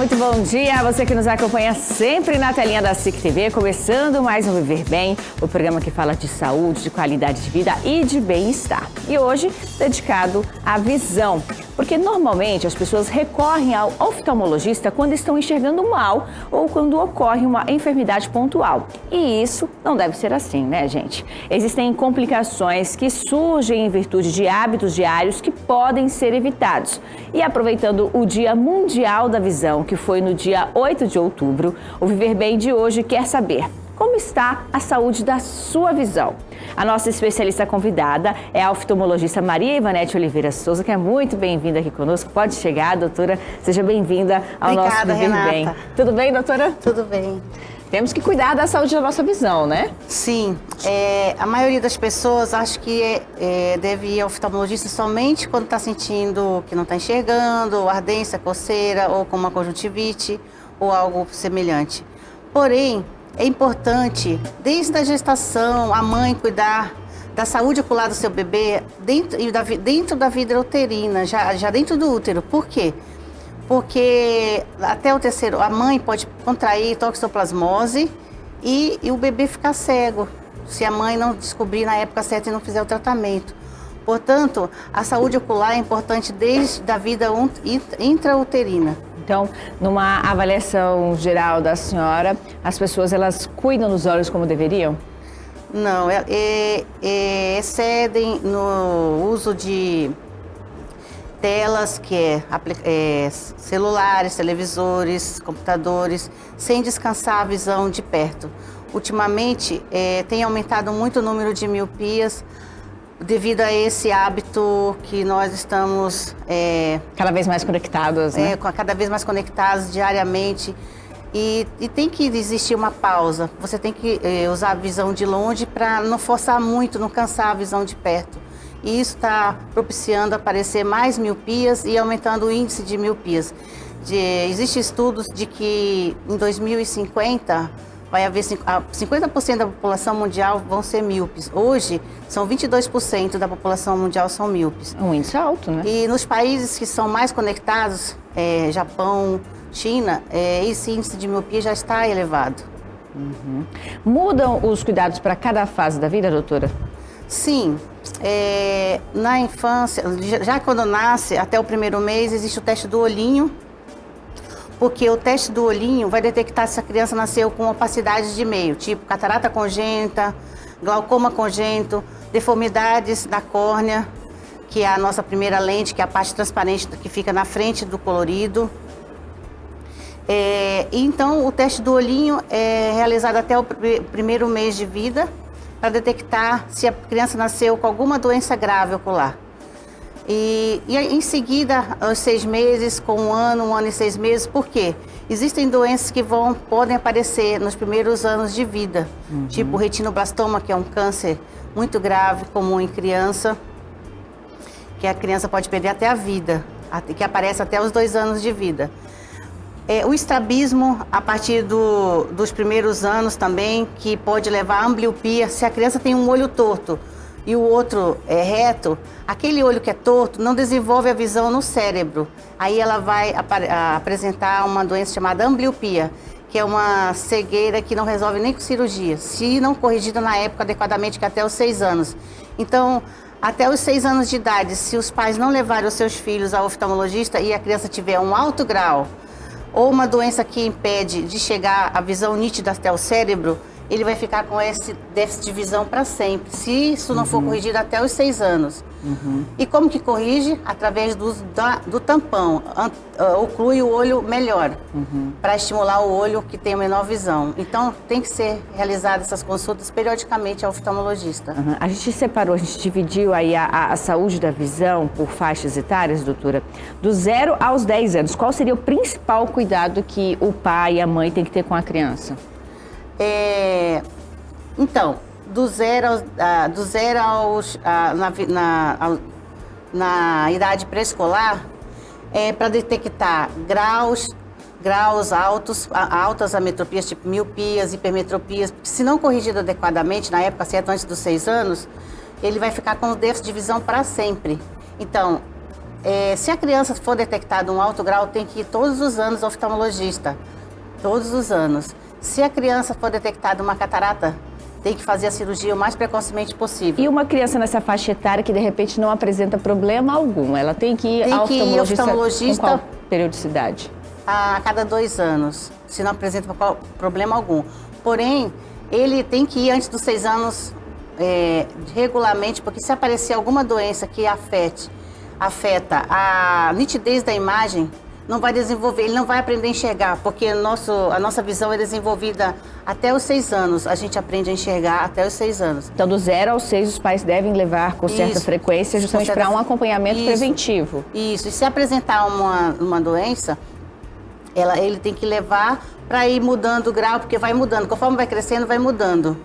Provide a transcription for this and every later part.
muito bom dia. Você que nos acompanha sempre na telinha da SIC TV, começando mais um Viver Bem, o programa que fala de saúde, de qualidade de vida e de bem-estar. E hoje, dedicado à visão, porque normalmente as pessoas recorrem ao oftalmologista quando estão enxergando mal ou quando ocorre uma enfermidade pontual. E isso não deve ser assim, né, gente? Existem complicações que surgem em virtude de hábitos diários que podem ser evitados. E aproveitando o Dia Mundial da Visão, que foi no dia 8 de outubro, o Viver Bem de hoje quer saber como está a saúde da sua visão. A nossa especialista convidada é a oftalmologista Maria Ivanete Oliveira Souza, que é muito bem-vinda aqui conosco. Pode chegar, doutora. Seja bem-vinda ao nosso Viver Renata. Bem. Tudo bem, doutora? Tudo bem. Temos que cuidar da saúde da nossa visão, né? Sim. A maioria das pessoas acha que deve ir ao oftalmologista somente quando está sentindo que não está enxergando, ardência, coceira, ou com uma conjuntivite, ou algo semelhante. Porém, é importante, desde a gestação, a mãe cuidar da saúde ocular do seu bebê dentro da vida uterina, já dentro do útero. Por quê? Porque até o terceiro, a mãe pode contrair toxoplasmose e o bebê ficar cego, se a mãe não descobrir na época certa e não fizer o tratamento. Portanto, a saúde ocular é importante desde a vida intrauterina. Então, numa avaliação geral da senhora, as pessoas elas cuidam dos olhos como deveriam? Não, excedem no uso de telas, que celulares, televisores, computadores, sem descansar a visão de perto. Ultimamente, tem aumentado muito o número de miopias devido a esse hábito que nós estamos cada vez mais conectados, né? Cada vez mais conectados diariamente. E tem que existir uma pausa. Você tem que usar a visão de longe para não forçar muito, não cansar a visão de perto. E isso está propiciando aparecer mais miopias e aumentando o índice de miopias. Existem estudos de que em 2050 vai haver 50% da população mundial vão ser míopes. Hoje, são 22% da população mundial são míopes. Um índice alto, né? E nos países que são mais conectados, Japão, China, esse índice de miopia já está elevado. Uhum. Mudam os cuidados para cada fase da vida, doutora? Sim. Na infância, já quando nasce, até o primeiro mês, existe o teste do olhinho, porque o teste do olhinho vai detectar se a criança nasceu com opacidades de meio, tipo catarata congênita, glaucoma congênito, deformidades da córnea, que é a nossa primeira lente, que é a parte transparente que fica na frente do colorido. Então, o teste do olhinho é realizado até o primeiro mês de vida, para detectar se a criança nasceu com alguma doença grave ocular. E em seguida, aos 6 meses, com 1 ano e 6 meses, por quê? Existem doenças que podem aparecer nos primeiros anos de vida, tipo retinoblastoma, que é um câncer muito grave, comum em criança, que a criança pode perder até a vida, que aparece até os 2 anos de vida. O estrabismo, a partir dos primeiros anos também, que pode levar à ambliopia. Se a criança tem um olho torto e o outro é reto, aquele olho que é torto não desenvolve a visão no cérebro. Aí ela vai apresentar uma doença chamada ambliopia, que é uma cegueira que não resolve nem com cirurgia, se não corrigida na época adequadamente, que é até os 6 anos. Então, até os 6 anos de idade, se os pais não levarem os seus filhos ao oftalmologista e a criança tiver um alto grau, ou uma doença que impede de chegar a visão nítida até o cérebro, ele vai ficar com esse déficit de visão para sempre, se isso não for corrigido até os 6 anos. E como que corrige? Através do tampão, oclui o olho melhor, para estimular o olho que tem a menor visão. Então, tem que ser realizadas essas consultas periodicamente ao oftalmologista. A gente separou, a gente dividiu aí a saúde da visão por faixas etárias, doutora, do 0 aos 10 anos. Qual seria o principal cuidado que o pai e a mãe têm que ter com a criança? Então, na idade pré-escolar, para detectar graus altas ametropias, tipo miopias, hipermetropias, porque se não corrigido adequadamente, na época certa, antes dos 6 anos, ele vai ficar com déficit de visão para sempre. Então, se a criança for detectada um alto grau, tem que ir todos os anos ao oftalmologista. Todos os anos. Se a criança for detectada uma catarata, tem que fazer a cirurgia o mais precocemente possível. E uma criança nessa faixa etária que de repente não apresenta problema algum, ela tem que ir ao oftalmologista com qual periodicidade? A cada 2 anos, se não apresenta problema algum. Porém, ele tem que ir antes dos 6 anos regularmente, porque se aparecer alguma doença que afeta a nitidez da imagem, não vai desenvolver, ele não vai aprender a enxergar, porque a nossa visão é desenvolvida até os 6 anos. A gente aprende a enxergar até os 6 anos. Então, do 0 aos 6, os pais devem levar com certa frequência, justamente para um acompanhamento preventivo. Isso. E se apresentar uma doença, ele tem que levar para ir mudando o grau, porque vai mudando. Conforme vai crescendo, vai mudando.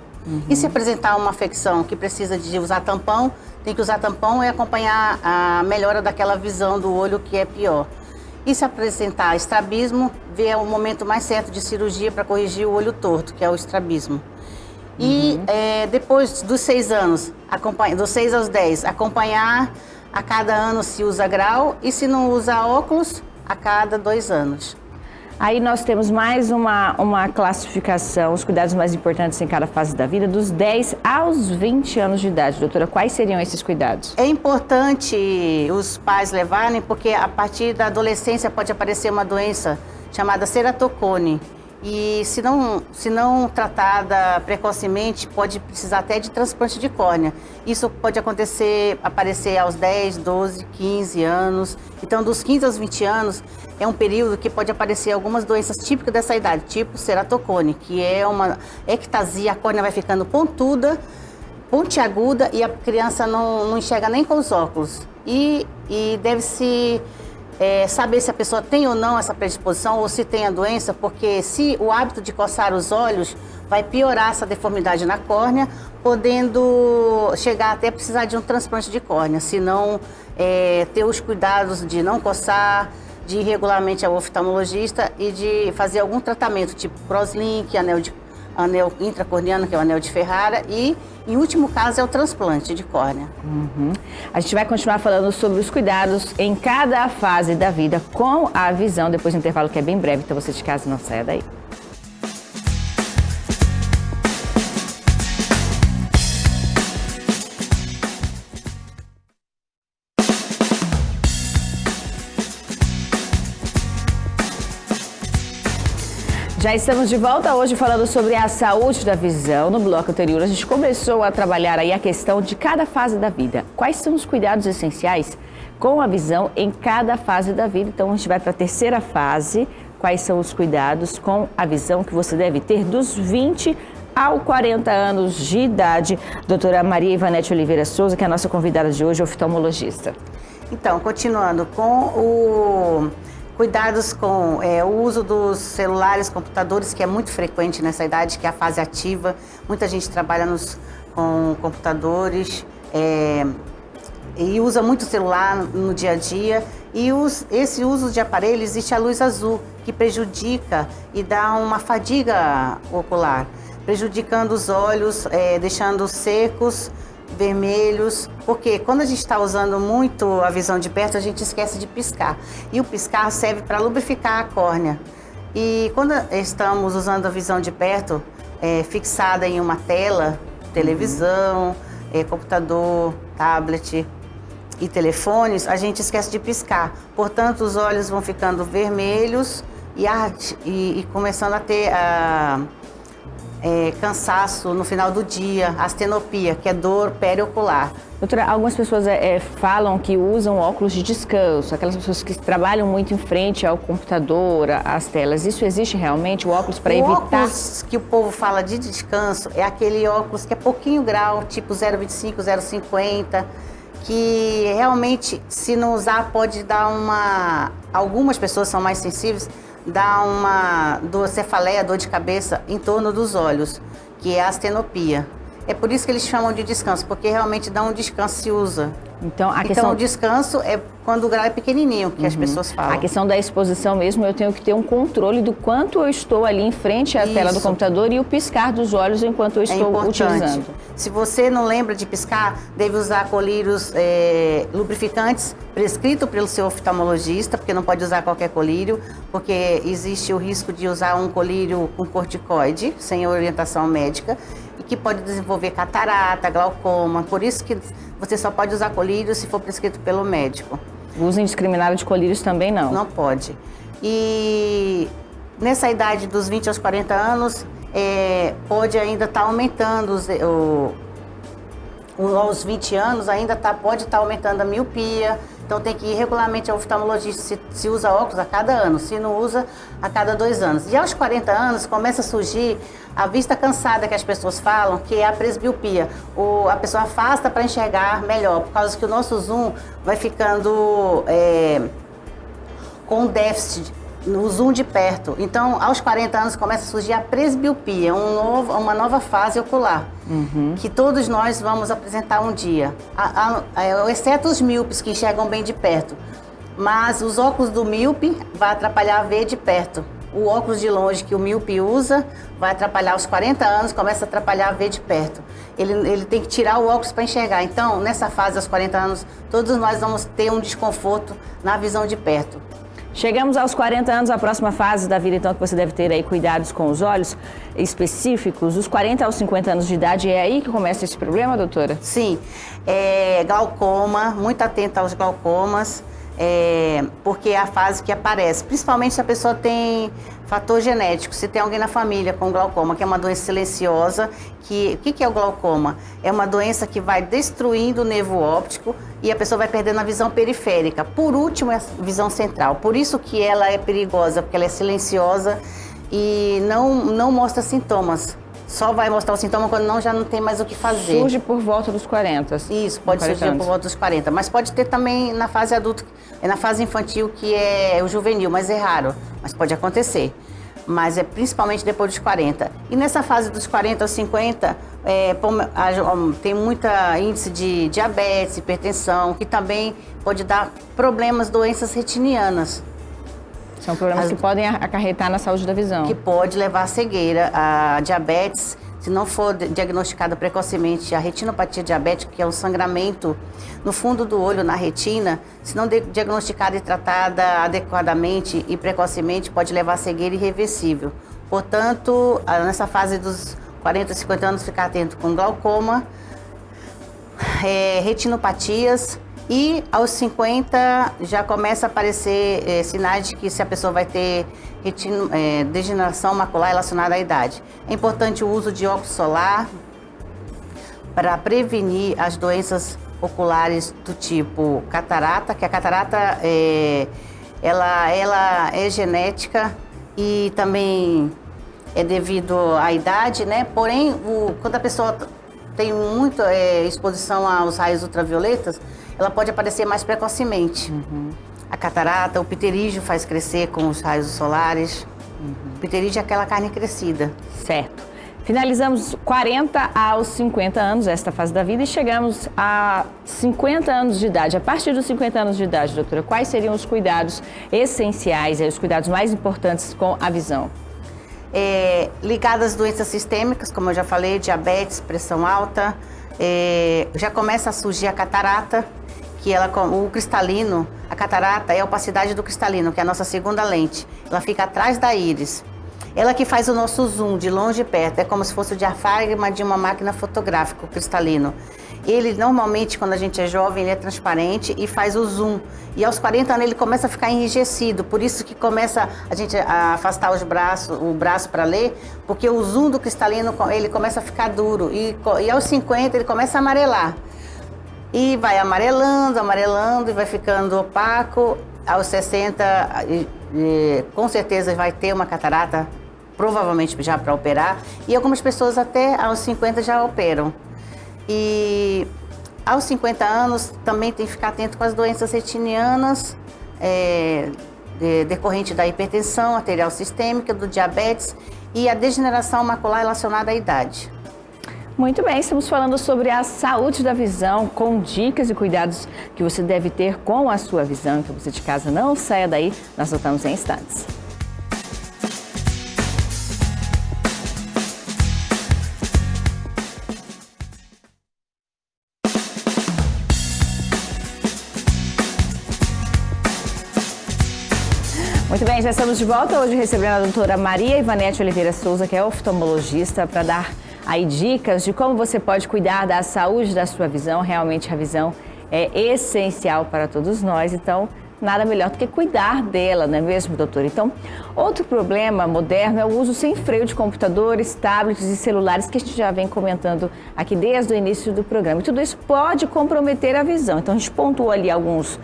E se apresentar uma afecção que precisa de usar tampão, tem que usar tampão e acompanhar a melhora daquela visão do olho que é pior. E se apresentar estrabismo, ver o momento mais certo de cirurgia para corrigir o olho torto, que é o estrabismo. E depois dos 6 anos, dos 6 aos 10, acompanhar a cada ano se usa grau e se não usa óculos, a cada 2 anos. Aí nós temos mais uma classificação, os cuidados mais importantes em cada fase da vida, dos 10 aos 20 anos de idade. Doutora, quais seriam esses cuidados? É importante os pais levarem, porque a partir da adolescência pode aparecer uma doença chamada ceratocone. E se não tratada precocemente, pode precisar até de transplante de córnea. Isso pode aparecer aos 10, 12, 15 anos. Então, dos 15 aos 20 anos, é um período que pode aparecer algumas doenças típicas dessa idade, tipo ceratocone, que é uma ectasia, a córnea vai ficando pontiaguda e a criança não enxerga nem com os óculos. E deve-se saber se a pessoa tem ou não essa predisposição ou se tem a doença, porque se o hábito de coçar os olhos vai piorar essa deformidade na córnea, podendo chegar até precisar de um transplante de córnea, se não ter os cuidados de não coçar, de ir regularmente ao oftalmologista e de fazer algum tratamento, tipo crosslink, anel intracorneano, que é o anel de Ferrara, e, em último caso, é o transplante de córnea. A gente vai continuar falando sobre os cuidados em cada fase da vida com a visão, depois do intervalo que é bem breve, então você de casa não saia daí. Já estamos de volta hoje falando sobre a saúde da visão. No bloco anterior, a gente começou a trabalhar aí a questão de cada fase da vida. Quais são os cuidados essenciais com a visão em cada fase da vida? Então, a gente vai para a terceira fase. Quais são os cuidados com a visão que você deve ter dos 20 aos 40 anos de idade? Doutora Maria Ivanete Oliveira Souza, que é a nossa convidada de hoje, oftalmologista. Então, continuando com cuidados com o uso dos celulares, computadores, que é muito frequente nessa idade, que é a fase ativa. Muita gente trabalha com computadores e usa muito o celular no dia a dia. E esse uso de aparelho, existe a luz azul, que prejudica e dá uma fadiga ocular, prejudicando os olhos, deixando secos, vermelhos, porque quando a gente está usando muito a visão de perto, a gente esquece de piscar. E o piscar serve para lubrificar a córnea. E quando estamos usando a visão de perto, fixada em uma tela, televisão, computador, tablet e telefones, a gente esquece de piscar. Portanto, os olhos vão ficando vermelhos e começando a ter cansaço no final do dia, astenopia, que é dor periocular. Doutora, algumas pessoas falam que usam óculos de descanso, aquelas pessoas que trabalham muito em frente ao computador, às telas. Isso existe realmente, o óculos para evitar? O óculos que o povo fala de descanso é aquele óculos que é pouquinho grau, tipo 0,25, 0,50, que realmente, se não usar, pode dar algumas pessoas são mais sensíveis, dá uma cefaleia, dor de cabeça em torno dos olhos, que é a astenopia. É por isso que eles chamam de descanso, porque realmente dá um descanso se usa. Então, o descanso é quando o grau é pequenininho, que as pessoas falam. A questão da exposição mesmo, eu tenho que ter um controle do quanto eu estou ali em frente à tela do computador e o piscar dos olhos enquanto eu estou utilizando. Se você não lembra de piscar, deve usar colírios lubrificantes prescrito pelo seu oftalmologista, porque não pode usar qualquer colírio, porque existe o risco de usar um colírio com corticoide, sem orientação médica, e que pode desenvolver catarata, glaucoma. Por isso que você só pode usar colírio se for prescrito pelo médico. O uso indiscriminado de colírios também não? Não pode. E nessa idade dos 20 aos 40 anos, pode ainda estar aumentando, aos 20 anos ainda pode estar aumentando a miopia. Então tem que ir regularmente ao oftalmologista se usa óculos a cada ano, se não usa a cada 2 anos. E aos 40 anos começa a surgir a vista cansada que as pessoas falam, que é a presbiopia. A pessoa afasta para enxergar melhor, por causa que o nosso zoom vai ficando com déficit no zoom de perto. Então, aos 40 anos começa a surgir a presbiopia, uma nova fase ocular, que todos nós vamos apresentar um dia, exceto os míopes que enxergam bem de perto. Mas os óculos do míope vai atrapalhar a ver de perto. O óculos de longe que o míope usa vai atrapalhar aos 40 anos, começa a atrapalhar a ver de perto. Ele tem que tirar o óculos para enxergar. Então, nessa fase, aos 40 anos, todos nós vamos ter um desconforto na visão de perto. Chegamos aos 40 anos, a próxima fase da vida, então, que você deve ter aí cuidados com os olhos específicos. Dos 40 aos 50 anos de idade, é aí que começa esse problema, doutora? Sim, glaucoma, muito atenta aos glaucomas, porque é a fase que aparece, principalmente se a pessoa tem fator genético, se tem alguém na família com glaucoma, que é uma doença silenciosa. O que é o glaucoma? É uma doença que vai destruindo o nervo óptico e a pessoa vai perdendo a visão periférica. Por último, é a visão central. Por isso que ela é perigosa, porque ela é silenciosa e não mostra sintomas. Só vai mostrar o sintoma quando já não tem mais o que fazer. Surge por volta dos 40. Isso, pode surgir por volta dos 40. Mas pode ter também na fase adulta, na fase infantil, que é o juvenil, mas é raro. Mas pode acontecer. Mas é principalmente depois dos 40. E nessa fase dos 40 aos 50, tem muito índice de diabetes, hipertensão, que também pode dar problemas, doenças retinianas. São problemas que podem acarretar na saúde da visão. Que pode levar à cegueira. A diabetes, se não for diagnosticada precocemente, a retinopatia diabética, que é um sangramento no fundo do olho, na retina, se não diagnosticada e tratada adequadamente e precocemente, pode levar à cegueira irreversível. Portanto, nessa fase dos 40, 50 anos, ficar atento com glaucoma, retinopatias. E aos 50 já começa a aparecer sinais de que se a pessoa vai ter degeneração macular relacionada à idade. É importante o uso de óculos solar para prevenir as doenças oculares do tipo catarata, que a catarata ela é genética e também é devido à idade, né? Porém, quando a pessoa tem muita exposição aos raios ultravioletas, ela pode aparecer mais precocemente. A catarata, o pterígio faz crescer com os raios solares. O pterígio é aquela carne crescida. Certo. Finalizamos 40 aos 50 anos, esta fase da vida, e chegamos a 50 anos de idade. A partir dos 50 anos de idade, doutora, quais seriam os cuidados essenciais, os cuidados mais importantes com a visão? Ligadas às doenças sistêmicas, como eu já falei, diabetes, pressão alta, já começa a surgir a catarata, que o cristalino, a catarata é a opacidade do cristalino, que é a nossa segunda lente. Ela fica atrás da íris. Ela que faz o nosso zoom de longe e perto, é como se fosse o diafragma de uma máquina fotográfica, o cristalino. Ele normalmente, quando a gente é jovem, ele é transparente e faz o zoom. E aos 40 anos ele começa a ficar enrijecido, por isso que começa a gente a afastar o braço para ler, porque o zoom do cristalino ele começa a ficar duro e aos 50 ele começa a amarelar. E vai amarelando, amarelando e vai ficando opaco. Aos 60, com certeza vai ter uma catarata, provavelmente já para operar. E algumas pessoas até aos 50 já operam. E aos 50 anos também tem que ficar atento com as doenças retinianas, decorrente da hipertensão arterial sistêmica, do diabetes e a degeneração macular relacionada à idade. Muito bem, estamos falando sobre a saúde da visão, com dicas e cuidados que você deve ter com a sua visão. Então você de casa não saia daí, nós voltamos em instantes. Muito bem, já estamos de volta hoje recebendo a doutora Maria Ivanete Oliveira Souza, que é oftalmologista, para dar aí dicas de como você pode cuidar da saúde da sua visão. Realmente a visão é essencial para todos nós, então nada melhor do que cuidar dela, não é mesmo, doutora? Então, outro problema moderno é o uso sem freio de computadores, tablets e celulares, que a gente já vem comentando aqui desde o início do programa. E tudo isso pode comprometer a visão. Então a gente pontuou ali alguns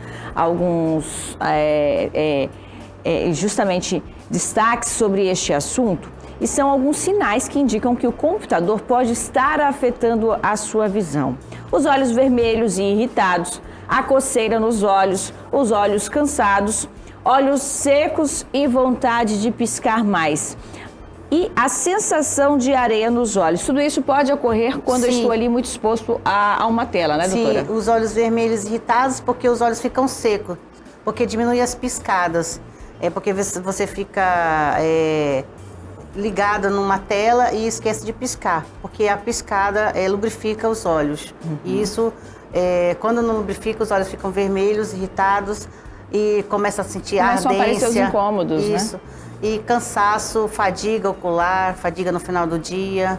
justamente destaques sobre este assunto, e são alguns sinais que indicam que o computador pode estar afetando a sua visão. Os olhos vermelhos e irritados, a coceira nos olhos, os olhos cansados, olhos secos e vontade de piscar mais. E a sensação de areia nos olhos. Tudo isso pode ocorrer quando eu estou ali muito exposto a uma tela, né, doutora? Sim, os olhos vermelhos irritados porque os olhos ficam secos, porque diminui as piscadas. É porque você fica ligado numa tela e esquece de piscar, porque a piscada lubrifica os olhos. E isso, quando não lubrifica, os olhos ficam vermelhos, irritados e começa a sentir ardência. Começam a aparecer os incômodos, isso, né? E cansaço, fadiga ocular, fadiga no final do dia,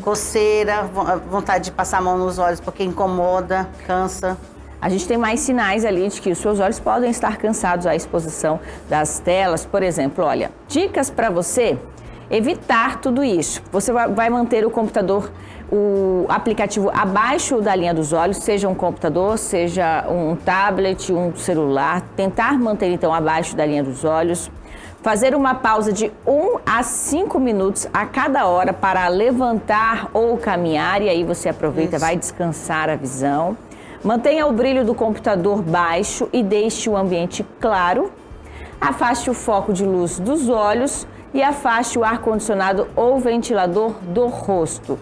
coceira, vontade de passar a mão nos olhos porque incomoda, cansa. A gente tem mais sinais ali de que os seus olhos podem estar cansados à exposição das telas. Por exemplo, olha, dicas para você evitar tudo isso. Você vai manter o computador, o aplicativo abaixo da linha dos olhos, seja um computador, seja um tablet, um celular. Tentar manter então abaixo da linha dos olhos. Fazer uma pausa de 1 a 5 minutos a cada hora para levantar ou caminhar, e aí você aproveita, vai descansar a visão. Mantenha o brilho do computador baixo e deixe o ambiente claro. Afaste o foco de luz dos olhos e afaste o ar-condicionado ou ventilador do rosto.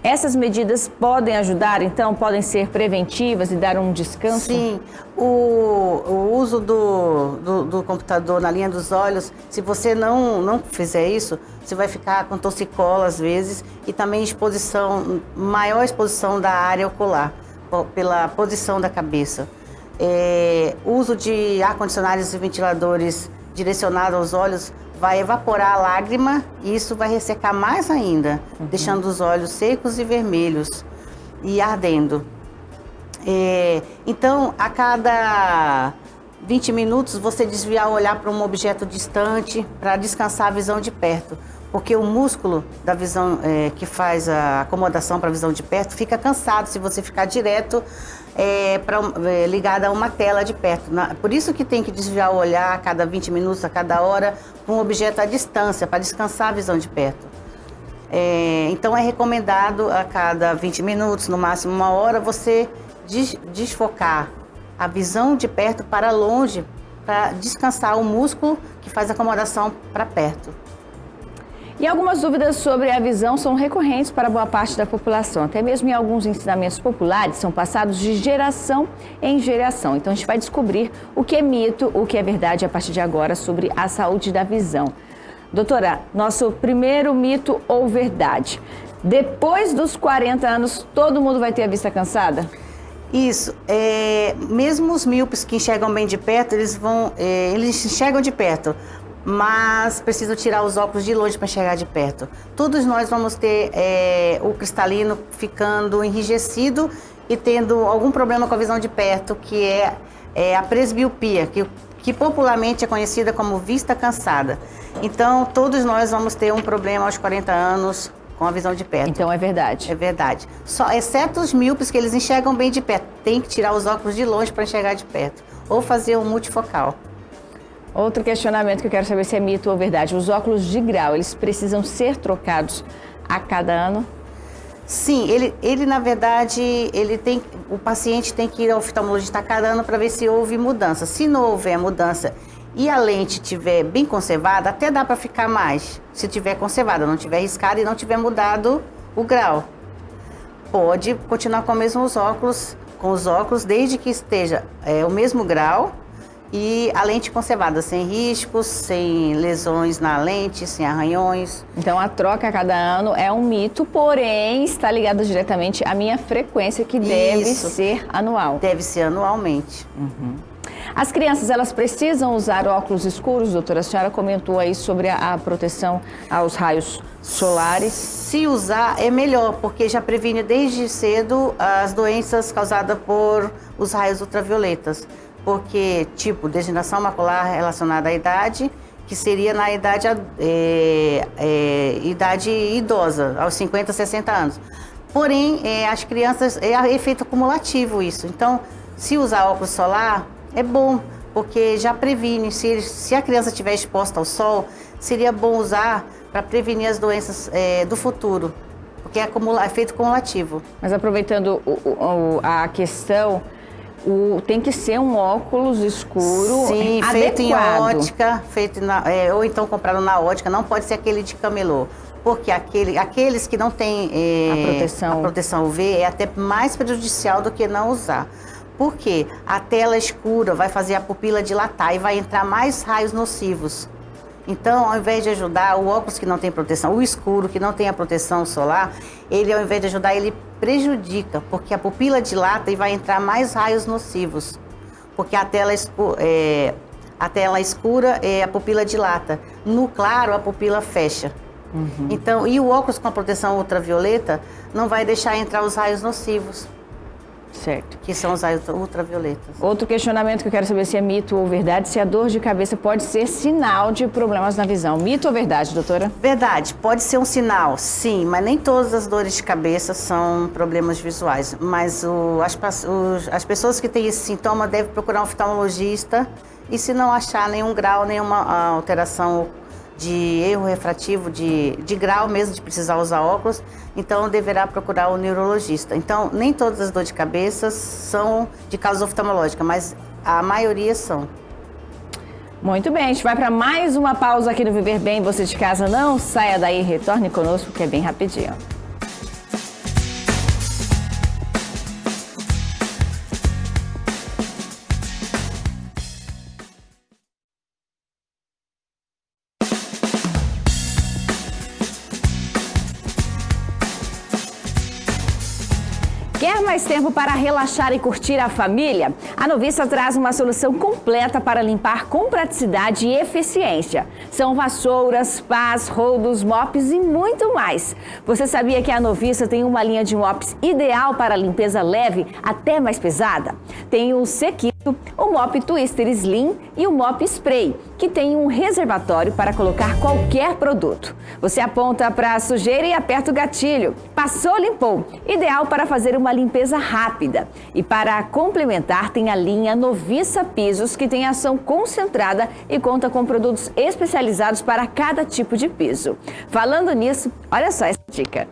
Essas medidas podem ajudar, então, podem ser preventivas e dar um descanso? Sim, o uso do computador na linha dos olhos, se você não fizer isso, você vai ficar com torcicola às vezes e também maior exposição da área ocular, pela posição da cabeça. Uso de ar-condicionados e ventiladores direcionados aos olhos vai evaporar a lágrima e isso vai ressecar mais ainda, deixando os olhos secos e vermelhos e ardendo. Então, a cada 20 minutos, você desviar o olhar para um objeto distante para descansar a visão de perto. Porque o músculo da visão que faz a acomodação para a visão de perto fica cansado se você ficar direto ligado a uma tela de perto. Por isso que tem que desviar o olhar a cada 20 minutos, a cada hora, para um objeto à distância, para descansar a visão de perto. Então é recomendado a cada 20 minutos, no máximo 1 hora, você desfocar a visão de perto para longe, para descansar o músculo que faz a acomodação para perto. E algumas dúvidas sobre a visão são recorrentes para boa parte da população. Até mesmo em alguns ensinamentos populares são passados de geração em geração. Então a gente vai descobrir o que é mito, o que é verdade a partir de agora sobre a saúde da visão. Doutora, nosso primeiro mito ou verdade. Depois dos 40 anos, todo mundo vai ter a vista cansada? Isso. Mesmo os míopes que enxergam bem de perto, eles enxergam de perto, mas precisam tirar os óculos de longe para enxergar de perto. Todos nós vamos ter o cristalino ficando enrijecido e tendo algum problema com a visão de perto, que é a presbiopia, que popularmente é conhecida como vista cansada. Então, todos nós vamos ter um problema aos 40 anos com a visão de perto. Então é verdade. É verdade. Exceto os míopes, que eles enxergam bem de perto. Tem que tirar os óculos de longe para enxergar de perto. Ou fazer um multifocal. Outro questionamento que eu quero saber se é mito ou verdade. Os óculos de grau, eles precisam ser trocados a cada ano? Sim, ele na verdade, o paciente tem que ir ao oftalmologista a cada ano para ver se houve mudança. Se não houver mudança e a lente estiver bem conservada, até dá para ficar mais, se estiver conservada, não estiver riscada e não tiver mudado o grau. pode continuar com os óculos, desde que esteja o mesmo grau e a lente conservada, sem riscos, sem lesões na lente, sem arranhões. Então a troca a cada ano é um mito, porém está ligado diretamente à minha frequência, que deve ser anual. Deve ser anualmente. As crianças, elas precisam usar óculos escuros, doutora? A senhora comentou aí sobre a proteção aos raios solares. Se usar é melhor, porque já previne desde cedo as doenças causadas por os raios ultravioletas. Porque, tipo, degeneração macular relacionada à idade, que seria na idade idosa, aos 50, 60 anos. Porém, as crianças, é efeito acumulativo isso. Então, se usar óculos solar, é bom, porque já previne. Se a criança estiver exposta ao sol, seria bom usar para prevenir as doenças do futuro, porque é efeito cumulativo. Mas aproveitando a questão, tem que ser um óculos escuro. Sim, adequado. Feito em ótica, ou então comprado na ótica, não pode ser aquele de camelô. Porque aqueles que não têm a proteção UV é até mais prejudicial do que não usar. Por quê? A tela escura vai fazer a pupila dilatar e vai entrar mais raios nocivos. Então, ao invés de ajudar, o óculos que não tem proteção, o escuro, que não tem a proteção solar, ele, ao invés de ajudar, ele prejudica, porque a pupila dilata e vai entrar mais raios nocivos. Porque a tela escura, a pupila dilata. No claro, a pupila fecha. Então, e o óculos com a proteção ultravioleta não vai deixar entrar os raios nocivos. Certo. Que são os raios ultravioletas. Outro questionamento que eu quero saber se é mito ou verdade, se a dor de cabeça pode ser sinal de problemas na visão. Mito ou verdade, doutora? Verdade, pode ser um sinal, sim, mas nem todas as dores de cabeça são problemas visuais. Mas as pessoas que têm esse sintoma devem procurar um oftalmologista e, se não achar nenhum grau, nenhuma alteração de erro refrativo, de grau mesmo, de precisar usar óculos, então deverá procurar o neurologista. Então, nem todas as dores de cabeça são de causa oftalmológica, mas a maioria são. Muito bem, a gente vai para mais uma pausa aqui no Viver Bem. Você de casa não saia daí, retorne conosco, que é bem rapidinho. Quer mais tempo para relaxar e curtir a família? A Novissa traz uma solução completa para limpar com praticidade e eficiência. São vassouras, pás, rodos, mops e muito mais. Você sabia que a Novissa tem uma linha de mops ideal para limpeza leve até mais pesada? Tem o Sequito, o Mop Twister Slim e o Mop Spray, que tem um reservatório para colocar qualquer produto. Você aponta para a sujeira e aperta o gatilho. Passou, limpou. Ideal para fazer uma limpeza rápida. E para complementar, tem a linha Novissa Pisos, que tem ação concentrada e conta com produtos especializados para cada tipo de piso. Falando nisso, olha só essa dica.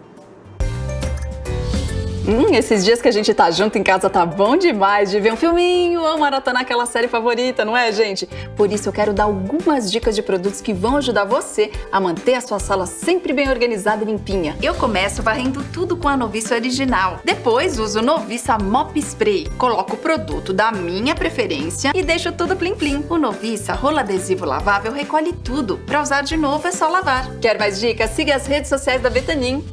Esses dias que a gente tá junto em casa tá bom demais de ver um filminho ou maratonar aquela série favorita, não é, gente? Por isso eu quero dar algumas dicas de produtos que vão ajudar você a manter a sua sala sempre bem organizada e limpinha. Eu começo varrendo tudo com a Novissa original. Depois uso o Novissa Mop Spray. Coloco o produto da minha preferência e deixo tudo plim plim. O Novissa Rola Adesivo Lavável recolhe tudo. Para usar de novo é só lavar. Quer mais dicas? Siga as redes sociais da Betanin.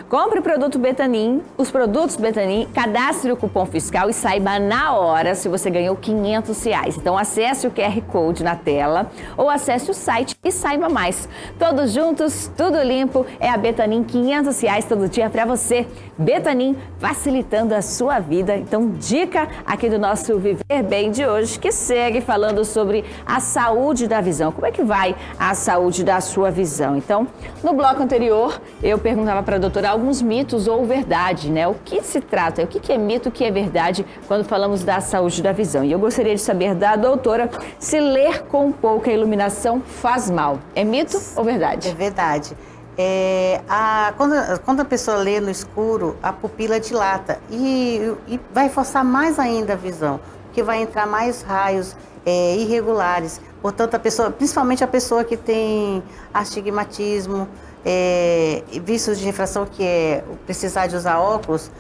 Compre o produto Betanin, os produtos Betanin, cadastre o cupom fiscal e saiba na hora se você ganhou R$500. Então acesse o QR Code na tela ou acesse o site e saiba mais. Todos juntos, tudo limpo, é a Betanin, R$500 todo dia para você. Betanin, facilitando a sua vida. Então, dica aqui do nosso Viver Bem de hoje, que segue falando sobre a saúde da visão. Como é que vai a saúde da sua visão? Então, no bloco anterior, eu perguntava para a doutora alguns mitos ou verdade, né? O que se trata, o que é mito, o que é verdade quando falamos da saúde da visão. E eu gostaria de saber da doutora se ler com pouca iluminação faz mal. É mito ou verdade? É verdade. Quando a pessoa lê no escuro, a pupila dilata e vai forçar mais ainda a visão, porque vai entrar mais raios irregulares. Portanto, a pessoa, principalmente a pessoa que tem astigmatismo, vícios de refração, que é precisar de usar óculos,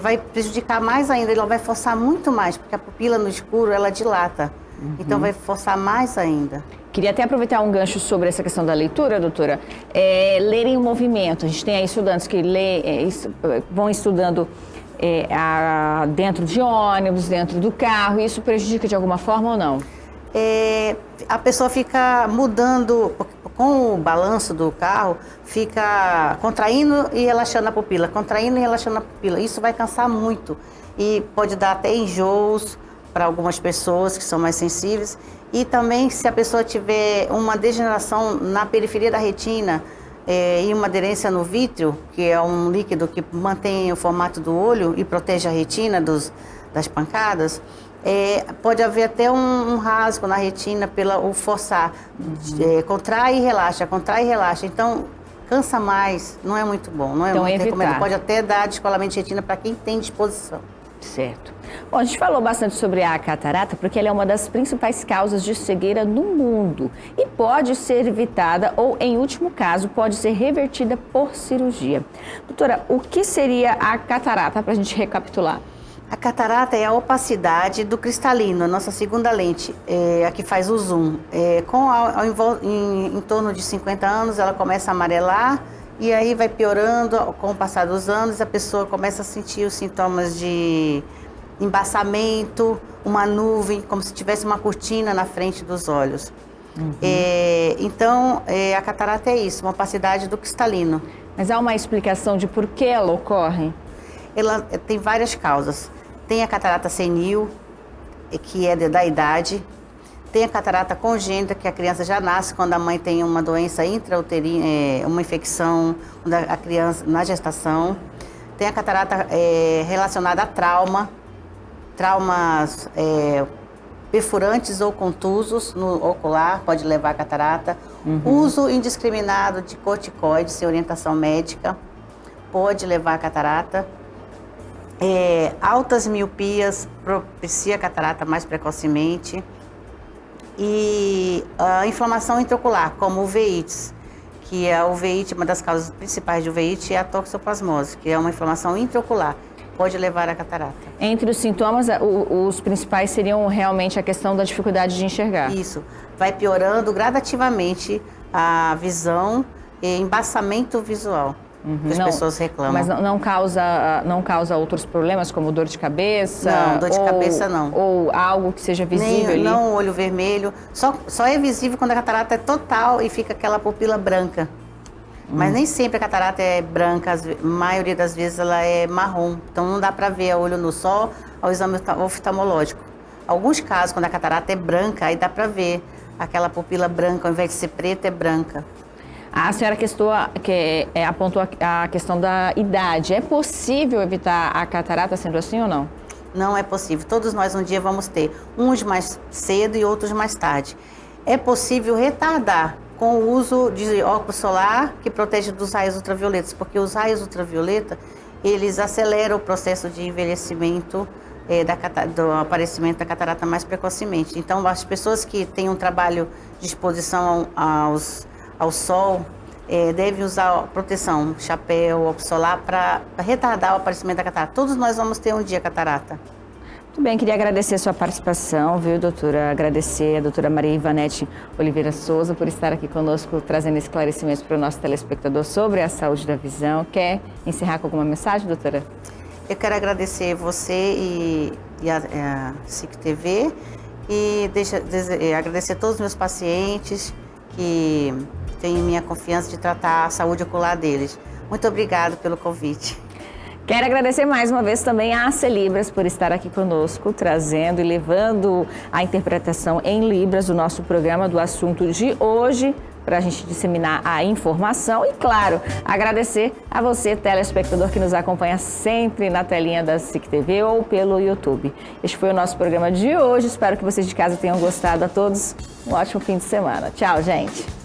vai prejudicar mais ainda, ele vai forçar muito mais, porque a pupila no escuro, ela dilata. Então vai forçar mais ainda. Queria até aproveitar um gancho sobre essa questão da leitura, doutora. Ler em movimento. A gente tem aí estudantes que vão estudando dentro de ônibus, dentro do carro. Isso prejudica de alguma forma ou não? A pessoa fica mudando, com o balanço do carro, fica contraindo e relaxando a pupila, contraindo e relaxando a pupila. Isso vai cansar muito e pode dar até enjoos para algumas pessoas que são mais sensíveis. E também, se a pessoa tiver uma degeneração na periferia da retina e uma aderência no vítreo, que é um líquido que mantém o formato do olho e protege a retina das pancadas, pode haver até um rasgo na retina pelo forçar. Contrai e relaxa, contrai e relaxa. Então, cansa mais, não é muito bom, não é muito recomendado. Pode até dar descolamento de retina para quem tem disposição. Certo. Bom, a gente falou bastante sobre a catarata porque ela é uma das principais causas de cegueira no mundo e pode ser evitada ou, em último caso, pode ser revertida por cirurgia. Doutora, o que seria a catarata, para a gente recapitular? A catarata é a opacidade do cristalino, a nossa segunda lente, a que faz o zoom. Em torno de 50 anos, ela começa a amarelar e aí vai piorando com o passar dos anos. A pessoa começa a sentir os sintomas de embaçamento, uma nuvem, como se tivesse uma cortina na frente dos olhos. Então, a catarata é isso, uma opacidade do cristalino. Mas há uma explicação de por que ela ocorre? Ela tem várias causas. Tem a catarata senil, que é da idade. Tem a catarata congênita, que a criança já nasce quando a mãe tem uma doença intrauterina, uma infecção da criança na gestação. Tem a catarata relacionada a traumas perfurantes ou contusos no ocular, pode levar a catarata. Uso indiscriminado de corticoides sem orientação médica pode levar a catarata. Altas miopias propicia a catarata mais precocemente. E a inflamação intraocular, como uveites, que é a uveíte, uma das causas principais de uveíte é a toxoplasmose, que é uma inflamação intraocular, pode levar à catarata. Entre os sintomas, os principais seriam realmente a questão da dificuldade de enxergar. Isso, vai piorando gradativamente a visão e embaçamento visual. Que as pessoas reclamam. Mas não causa outros problemas, como dor de cabeça? Não, dor de cabeça não. Ou algo que seja visível ali? Não, olho vermelho. Só é visível quando a catarata é total e fica aquela pupila branca. Mas nem sempre a catarata é branca, a maioria das vezes ela é marrom. Então não dá para ver a olho nu, só ao exame oftalmológico. Alguns casos, quando a catarata é branca, aí dá para ver aquela pupila branca, ao invés de ser preta, é branca. A senhora apontou a questão da idade. É possível evitar a catarata sendo assim ou não? Não é possível. Todos nós um dia vamos ter, uns mais cedo e outros mais tarde. É possível retardar com o uso de óculos solar que protege dos raios ultravioletas, porque os raios ultravioleta, eles aceleram o processo de envelhecimento do aparecimento da catarata mais precocemente. Então, as pessoas que têm um trabalho de exposição ao sol, deve usar proteção, chapéu, óculos solar, para retardar o aparecimento da catarata. Todos nós vamos ter um dia catarata. Muito bem, queria agradecer a sua participação, viu, doutora? Agradecer a doutora Maria Ivanete Oliveira Souza por estar aqui conosco, trazendo esclarecimentos para o nosso telespectador sobre a saúde da visão. Quer encerrar com alguma mensagem, doutora? Eu quero agradecer você e a SIC TV e agradecer a todos os meus pacientes que têm minha confiança de tratar a saúde ocular deles. Muito obrigada pelo convite. Quero agradecer mais uma vez também a AC Libras por estar aqui conosco, trazendo e levando a interpretação em Libras do nosso programa do assunto de hoje, para a gente disseminar a informação e, claro, agradecer a você, telespectador, que nos acompanha sempre na telinha da SIC TV ou pelo YouTube. Este foi o nosso programa de hoje, espero que vocês de casa tenham gostado. A todos um ótimo fim de semana. Tchau, gente!